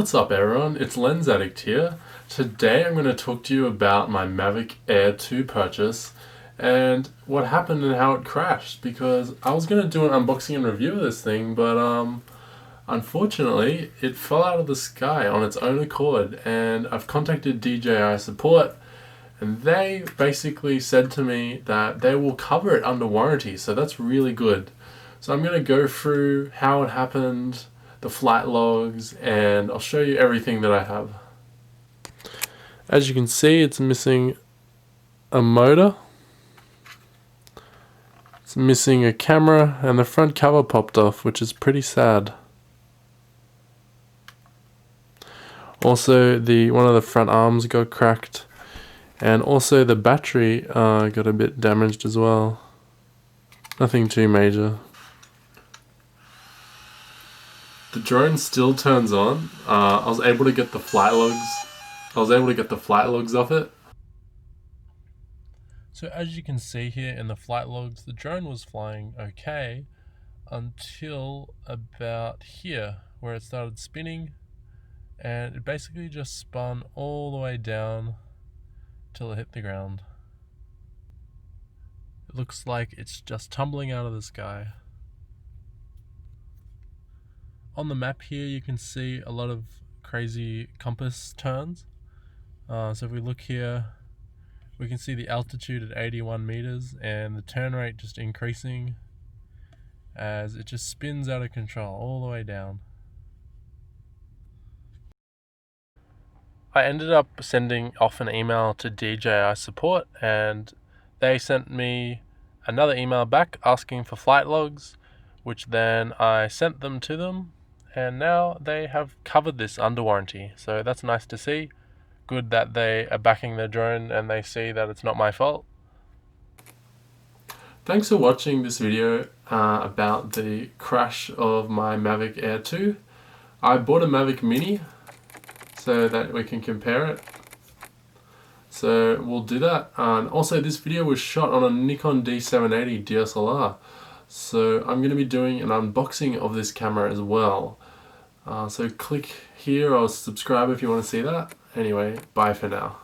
What's up everyone, it's Lens Addict here. Today I'm going to talk to you about my Mavic Air 2 purchase and what happened and how it crashed, because I was going to do an unboxing and review of this thing, but unfortunately it fell out of the sky on its own accord, and I've contacted DJI support and they basically said to me that they will cover it under warranty, so that's really good. So I'm going to go through how it happened, the flight logs, and I'll show you everything that I have. As you can see, it's missing a motor, it's missing a camera, and the front cover popped off, which is pretty sad. Also, one of the front arms got cracked, and also the battery got a bit damaged as well. Nothing too major. The drone still turns on. I was able to get the flight logs. Off it. So as you can see here in the flight logs, the drone was flying okay until about here, where it started spinning, and it basically just spun all the way down till it hit the ground. It looks like it's just tumbling out of the sky. On the map here you can see a lot of crazy compass turns. So if we look here, we can see the altitude at 81 meters and the turn rate just increasing as it just spins out of control all the way down. I ended up sending off an email to DJI support, and they sent me another email back asking for flight logs, which then I sent them to them, and now they have covered this under warranty, so that's nice to see. Good that they are backing their drone and they see that it's not my fault. Thanks for watching this video about the crash of my Mavic Air 2. I bought a Mavic Mini so that we can compare it. So we'll do that. And also this video was shot on a Nikon D780 DSLR. So I'm going to be doing an unboxing of this camera as well. So click here or subscribe if you want to see that. Anyway, bye for now.